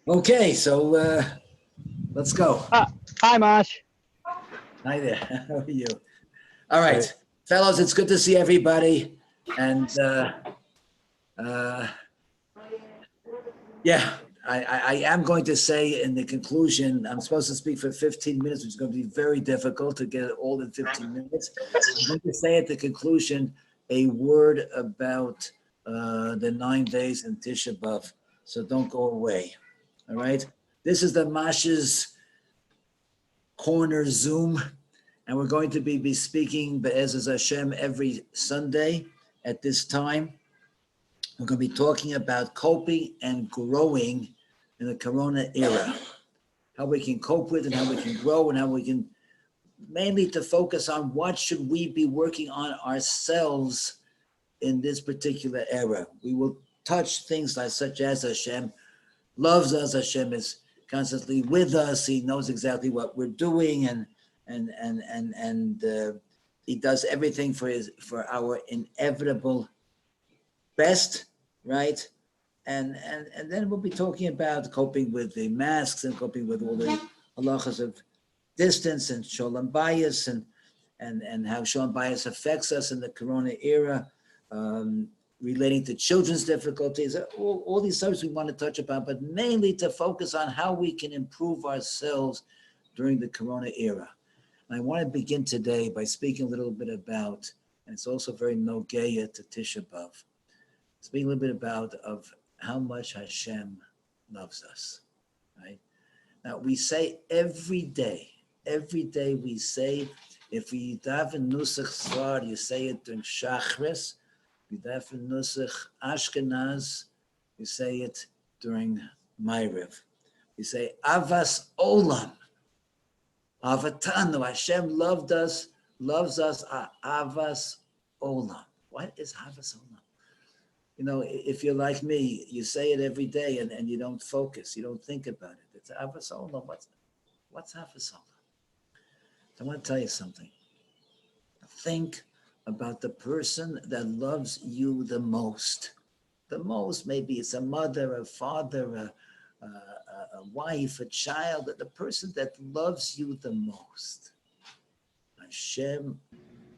Okay, so let's go. Hi, Mosh. Hi there. How are you? All right, Great. fellows, it's good to see everybody. And uh, yeah, I am going to say in the conclusion, I'm supposed to speak for 15 minutes, which is going to be very difficult to get it all in 15 minutes. I'm going to say at the conclusion a word about the 9 days in Tisha B'Av. So don't go away. All right. This is the Mash's Corner Zoom, and we're going to be speaking Be'ezus Hashem every Sunday at this time. We're going to be talking about coping and growing in the Corona era, how we can cope with and how we can grow and how we can mainly to focus on what should we be working on ourselves in this particular era. We will touch things like such as Hashem loves us, Hashem is constantly with us, he knows exactly what we're doing, and he does everything for our inevitable best, right? And then we'll be talking about coping with the masks and coping with all the halachas of distance and shalom bayis and how shalom bayis affects us in the Corona era, relating to children's difficulties, all these subjects we want to touch upon, but mainly to focus on how we can improve ourselves during the Corona era. And I want to begin today by speaking a little bit about, and it's also very nogeya to Tisha B'Av, speaking a little bit about of how much Hashem loves us, right? Now we say every day we say, if we daven nusach svar, you say it during Shachris. We daven nusach Ashkenaz, you say it during Ma'ariv. We say Avas Olam, Avatanu. Hashem loves us, Avas Olam. What is Avas Olam? You know, if you're like me, you say it every day and you don't focus, you don't think about it. It's Avas Olam. What's Avas Olam? I want to tell you something. Think about the person that loves you the most. The most, maybe it's a mother, a father, a wife, a child, the person that loves you the most. Hashem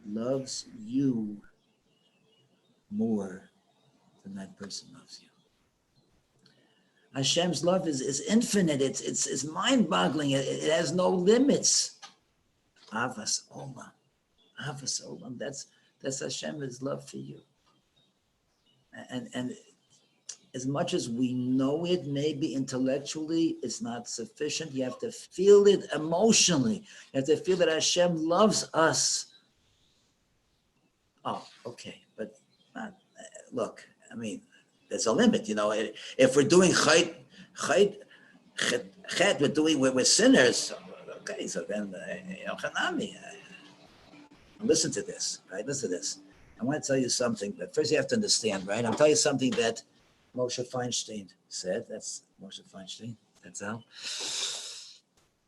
loves you more than that person loves you. Hashem's love is infinite. It's mind-boggling. It has no limits. Avas Olam. Avas Olam. That's Hashem's love for you. And as much as we know it, maybe intellectually, it's not sufficient. You have to feel it emotionally. You have to feel that Hashem loves us. Oh, okay, but look, I mean, there's a limit, you know. If we're doing chet, we're sinners. Okay, so then, chanami. Listen to this, right? Listen to this. I want to tell you something, but first you have to understand, right? I'll tell you something that Moshe Feinstein said. That's Moshe Feinstein. That's how.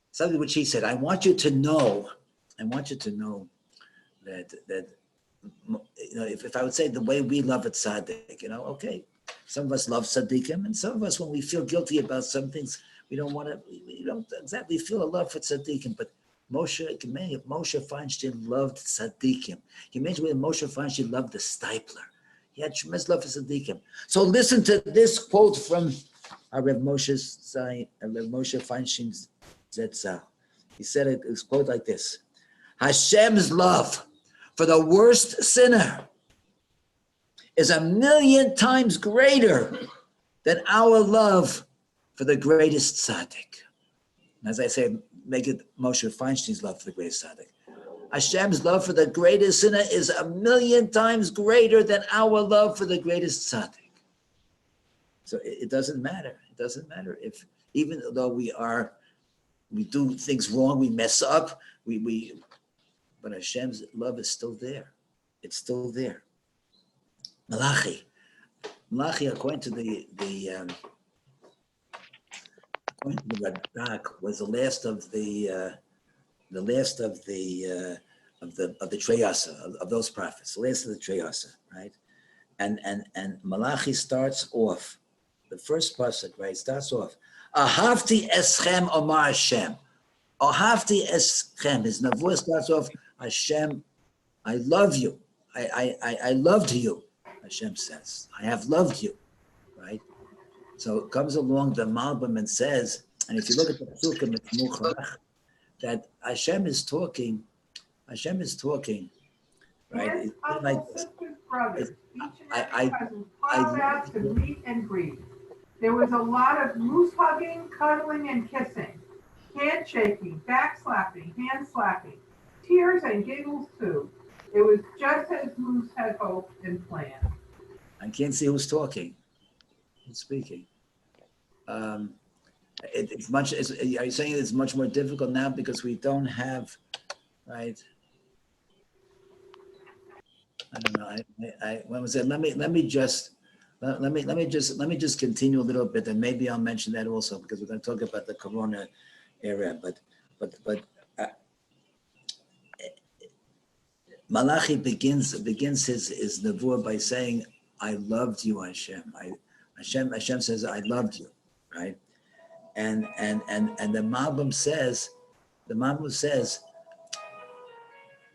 Something which he said. I want you to know that you know, if I would say the way we love a tzaddik, you know, okay, some of us love tzaddikim, and some of us, when we feel guilty about some things, we don't exactly feel a love for tzaddikim, but Moshe Feinstein loved tzaddikim. You imagine when Moshe Feinstein loved the Stipler. He had tremendous love for tzaddikim. So listen to this quote from Rav Moshe Feinstein Zetzal. He said it was quote like this: Hashem's love for the worst sinner is 1,000,000 times greater than our love for the greatest tzaddik. And as I say, make it Moshe Feinstein's love for the greatest tzaddik. Hashem's love for the greatest sinner is 1,000,000 times greater than our love for the greatest tzaddik. So it doesn't matter. It doesn't matter if, even though we do things wrong, we mess up, but Hashem's love is still there. It's still there. Malachi, according to the Radak, was the last of the Treyasa, of those prophets, the last of the Treyasa, right? And Malachi starts off the first pasuk, right, starts off, Ahavti eschem omar Hashem. Ahavti eschem. His nevuah starts off, Hashem, I love you. I loved you, Hashem says. I have loved you, right? So it comes along the Malbim and says, and if you look at the Psukim, it's Mucharach, that Hashem is talking, right? His It's like uncles, sisters, brothers, each and I- every cousin piled out to meet and greet. There was a lot of moose hugging, cuddling, and kissing, handshaking, backslapping, hand slapping, tears and giggles too. It was just as Moose had hoped and planned. I can't see who's talking, who's speaking. It's much. Are you saying it's much more difficult now because we don't have, right? I don't know. When was it? Let me just continue a little bit, and maybe I'll mention that also because we're going to talk about the Corona era. But Malachi begins his nevuah by saying, "I loved you, Hashem." Hashem says, "I loved you," right? And the Malbim says,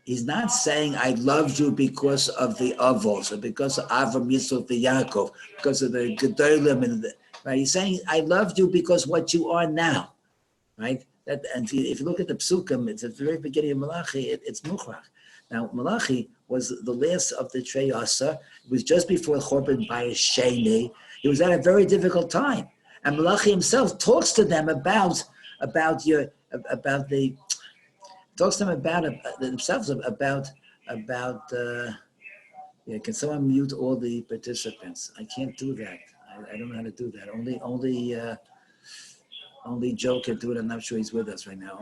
he's not saying I loved you because of the Avos or because of Avram, Yitzchak, the Yaakov, because of the Gedolim, and right. He's saying I loved you because what you are now, right? That, and if you look at the Psukim, it's at the very beginning of Malachi. It's Muchrach. Now Malachi was the last of the Trei Asa. It was just before Chorban Bayis Sheni. It was at a very difficult time, and Malachi himself talks to them about themselves about can someone mute all the participants? I can't do that. I don't know how to do that. Only Joe can do it. I'm not sure he's with us right now.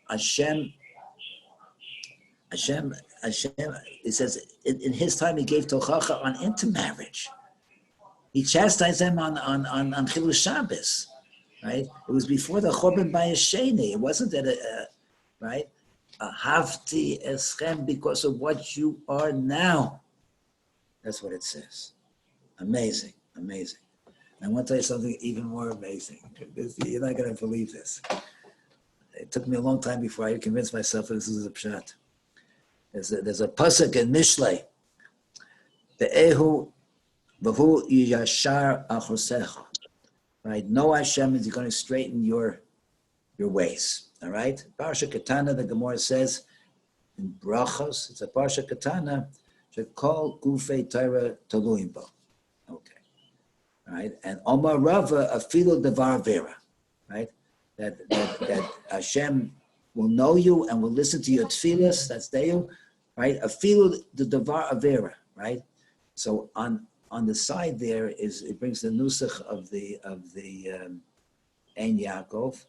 Hashem, it says in his time he gave tochacha on intermarriage. He chastised them on Chilul Shabbos. Right? It was before the Chorban Bayis Sheni. It wasn't that, right? Ahavti eschem because of what you are now. That's what it says. Amazing. And I want to tell you something even more amazing. You're not going to believe this. It took me a long time before I convinced myself that this is a pshat. There's a pasuk in Mishlei. Ve'ehu v'hu yashar achosecha. Right, no Hashem is going to straighten your ways. All right, Parsha Katana, the Gemara says in Brachos, it's a Parsha Katana, should call Gufei Torah Toluimbo. Okay, all right, and Omar Rava Afilu Devar Vera, right? That Hashem will know you and will listen to your tefillas. That's Deu, right? Afilu the Devar Avera, right? So on the side there is it brings the nusach of the Ein Yaakov,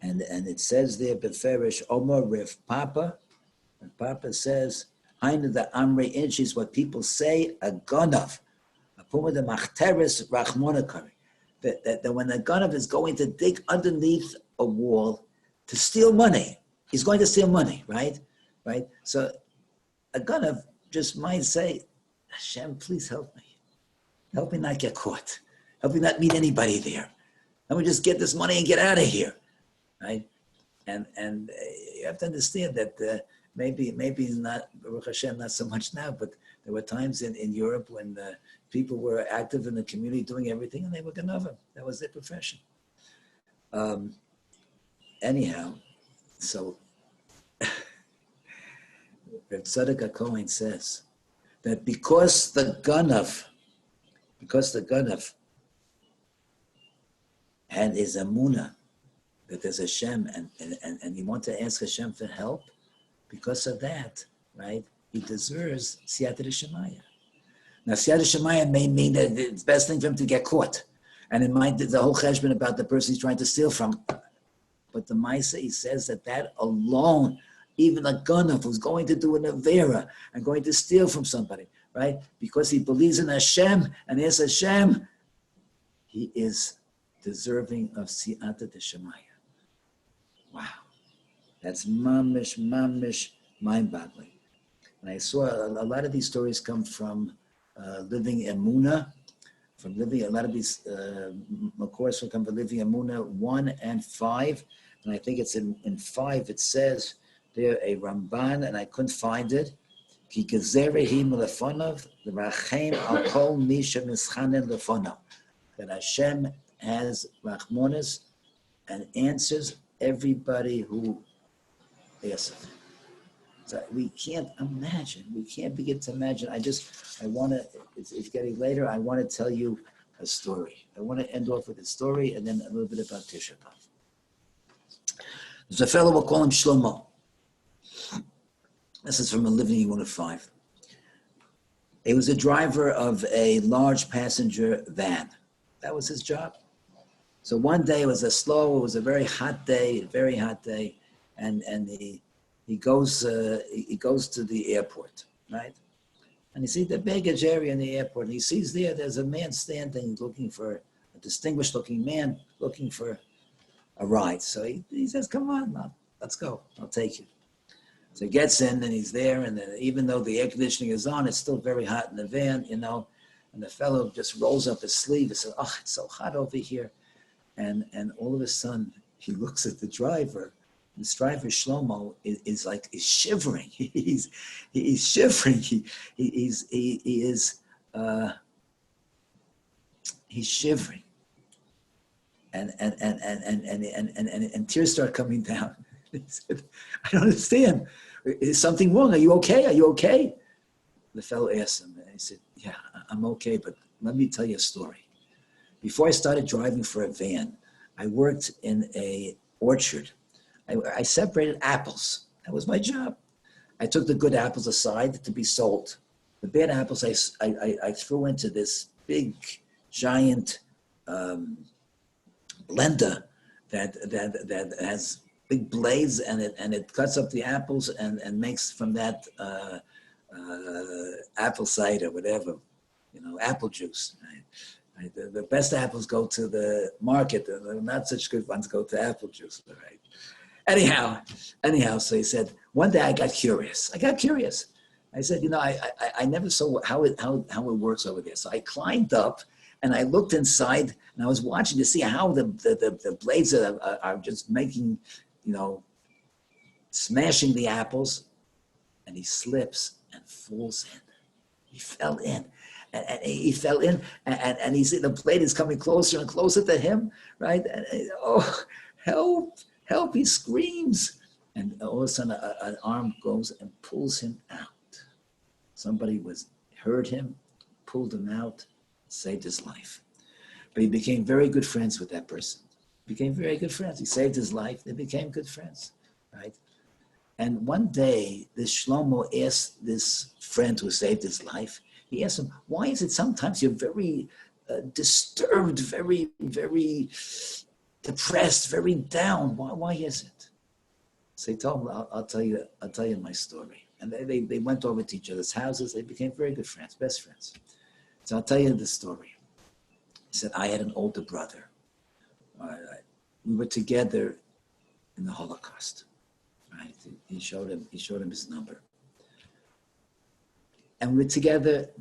and it says there beferish Omar Rif Papa, and Papa says Hainu the Amrei Inch is what people say a ganav, a puma the machteres rachmonakari, that when a ganav is going to dig underneath a wall to steal money, he's going to steal money, right? So a ganav just might say, Hashem, please help me. Help me not get caught. Help me not meet anybody there. Let me just get this money and get out of here, right? And you have to understand that maybe not, Baruch Hashem, not so much now, but there were times in Europe when people were active in the community doing everything and they were ganavim. That was their profession. Anyhow, so Reb Tzadok HaKohen says, that because the Ganav had his Amunah, that there's Hashem, and he wanted to ask Hashem for help, because of that, right, he deserves Siyata D'Shemaya. Now, Siyata D'Shemaya may mean that it's the best thing for him to get caught, and it might, the whole cheshbon about the person he's trying to steal from. But the Maisa, he says that alone, even a Ganav who's going to do an Avera and going to steal from somebody, right? Because he believes in Hashem and asks Hashem, he is deserving of Siyata D'Shemaya. Wow. That's mamish, mind-boggling. And I saw a lot of these stories come from Living Emuna. From Living, a lot of these Makoros will come from Living Emuna 1 and 5. And I think it's in 5, it says there a Ramban, and I couldn't find it. Ki gezerehi melefonav, l'rachem al kol mi shemischanen lefonav. That Hashem has rachmonis and answers everybody who asks him. So we can't imagine. We can't begin to imagine. I want to, it's getting later. I want to tell you a story. I want to end off with a story and then a little bit about Tisha B'Av. There's a fellow, we'll call him Shlomo. This is from a Living Emuna 5. He was a driver of a large passenger van. That was his job. So one day it was a very hot day, and he goes to the airport, right? And he sees the baggage area in the airport, and he sees there's a man standing looking for, a distinguished looking man looking for a ride. So he says, come on, let's go, I'll take you. So he gets in and he's there, and then even though the air conditioning is on, it's still very hot in the van, and the fellow just rolls up his sleeve and says, oh, it's so hot over here. And all of a sudden he looks at the driver. This driver Shlomo is shivering. He's shivering. He's shivering. And tears start coming down. He said, I don't understand. Is something wrong? Are you okay? Are you okay? The fellow asked him, and he said, yeah, I'm okay, but let me tell you a story. Before I started driving for a van, I worked in a orchard. I separated apples. That was my job. I took the good apples aside to be sold. The bad apples I threw into this big, giant blender that has big blades, and it cuts up the apples and makes from that apple cider, whatever, apple juice. Right? The best apples go to the market. The not such good ones go to apple juice. Right? Anyhow, so he said, one day I got curious. I said, I never saw how it works over there. So I climbed up and I looked inside, and I was watching to see how the blades are just making, smashing the apples. And he slips and falls in. He fell in. And he fell in, and he see the blade is coming closer and closer to him, right? And, oh, help, he screams. And all of a sudden, an arm goes and pulls him out. Somebody heard him, pulled him out, saved his life. But he became very good friends with that person. Became very good friends. He saved his life. They became good friends, right? And one day, this Shlomo asked this friend who saved his life, he asked him, why is it sometimes you're very disturbed, very, very depressed, very down? Why is it? So he told him, I'll tell you my story. And they went over to each other's houses. They became very good friends, best friends. So I'll tell you the story. He said, I had an older brother. We were together in the Holocaust. Right? He showed him his number. And we were together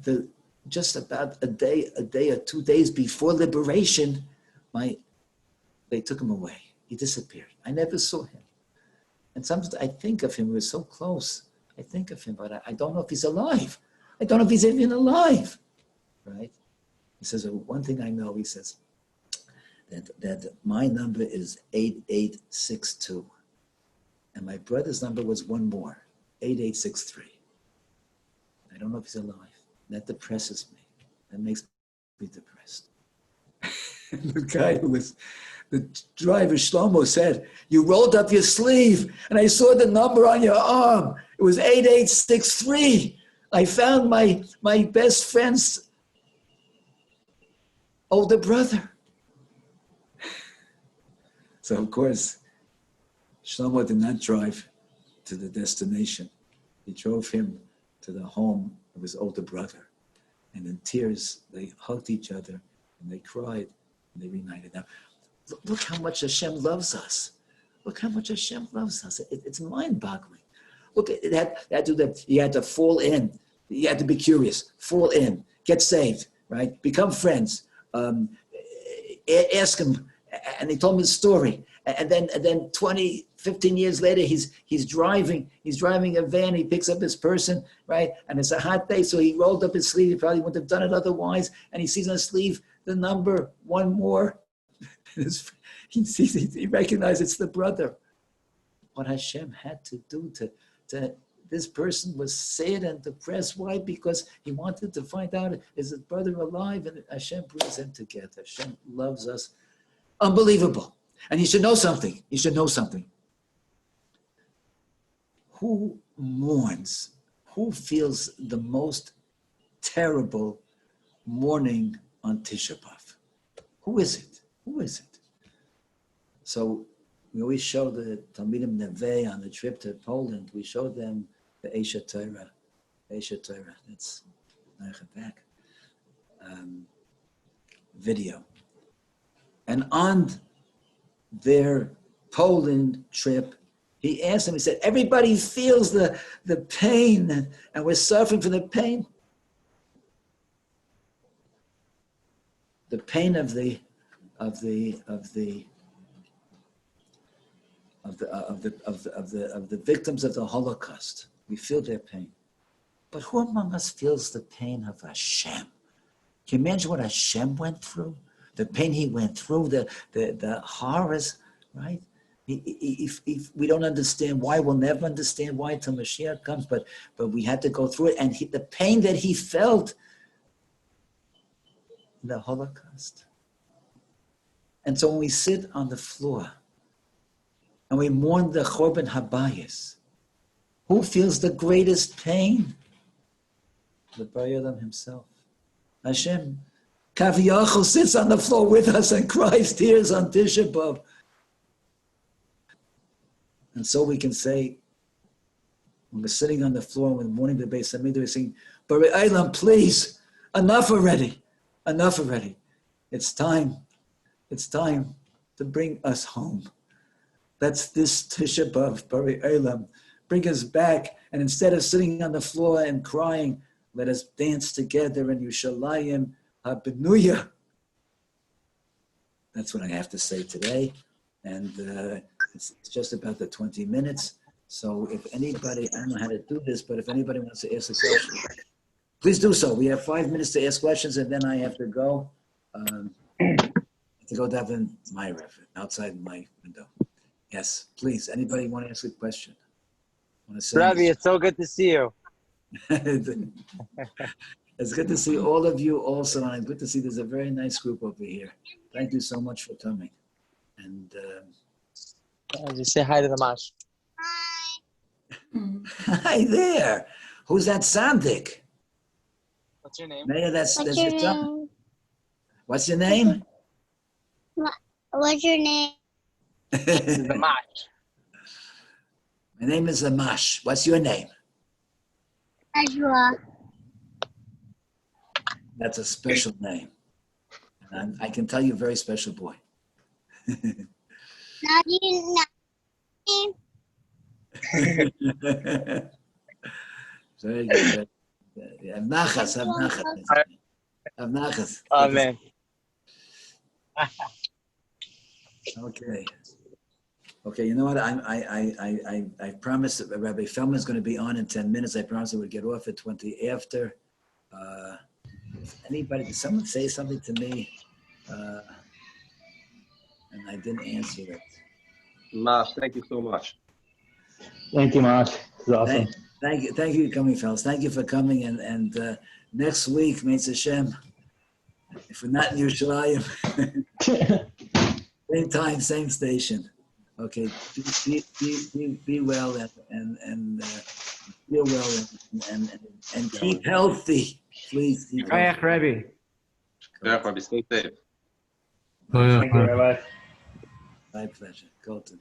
just about a day or 2 days before liberation. They took him away. He disappeared. I never saw him. And sometimes I think of him. We were so close. I think of him, but I don't know if he's alive. I don't know if he's even alive. Right? He says, one thing I know, he says, that my number is 8862. And my brother's number was one more, 8863. I don't know if he's alive. That depresses me. That makes me depressed. The guy the driver, Shlomo, said, you rolled up your sleeve and I saw the number on your arm. It was 8863. I found my best friend's older brother. So, of course, Shlomo did not drive to the destination. He drove him to the home of his older brother. And in tears, they hugged each other and they cried and they reunited. Now, look how much Hashem loves us. Look how much Hashem loves us. It's mind-boggling. Look, you had to fall in. You had to be curious. Fall in. get saved, right? Become friends. Ask him, and he told him his story. And then 20, 15 years later, he's driving a van. He picks up his person, right? And it's a hot day, so he rolled up his sleeve. He probably wouldn't have done it otherwise. And he sees on the sleeve the number one more. He recognizes it's the brother. What Hashem had to do to this person was sad and depressed. Why? Because he wanted to find out, is his brother alive? And Hashem brings them together. Hashem loves us. Unbelievable. And you should know something. You should know something. Who mourns? Who feels the most terrible mourning on Tisha B'Av? Who is it? Who is it? So we always show the Talmidim Neve on the trip to Poland. We showed them the Esha Torah. Esha Torah. That's back. Video. And on their Poland trip, he asked them, he said, everybody feels the pain and we're suffering from the pain. The pain of the victims of the Holocaust. We feel their pain. But who among us feels the pain of Hashem? Can you imagine what Hashem went through? The pain he went through, the horrors, right? If we don't understand why, we'll never understand why until Mashiach comes, but we had to go through it. And the pain that he felt in the Holocaust. And so when we sit on the floor and we mourn the Chorban Habayis, who feels the greatest pain? The Bari Olam himself. Hashem. Kaviyachol sits on the floor with us and cries tears on Tisha B'Av. And so we can say, when we're sitting on the floor and we're mourning the Beis Hamikdash, we're saying, Bari Olam, please, enough already. Enough already. It's time to bring us home. That's this Tisha B'Av, Bari Olam. Bring us back, and instead of sitting on the floor and crying, let us dance together in Yerushalayim HaBenuya. That's what I have to say today, and it's just about the 20 minutes. So if anybody, I don't know how to do this, but if anybody wants to ask a question, please do so. We have 5 minutes to ask questions, and then I have to go. To go down my reference outside my window. Yes, please. Anybody want to ask a question? Rabbi, it's so good to see you. It's good to see all of you also, and it's good to see there's a very nice group over here. Thank you so much for coming. And just say hi to the Mash. Hi there. Who's that Sandik? What's your name? Mayor, that's What's your your son. name? What's your name? What's your name? The Mash. My name is Amash. What's your name? Ezra. That's a special name. And I can tell you're a very special boy. Now do you know? Very good. Avnachas. Avnachas. Amen. Okay, you know what? I promised that Rabbi Feldman is going to be on in 10 minutes. I promised I would get off at 20 after. Did someone say something to me? And I didn't answer it. Mash, thank you so much. Thank you, Mark. It's awesome. Thank you for coming, fellas. Thank you for coming. And next week, Meitz Hashem, if we're not in Yerushalayim, same time, same station. Okay, be well and feel well and keep healthy, please. Keep healthy. Rabbi. Yeah, Rabbi, stay safe. Thank you, Rabbi. My pleasure. Go to.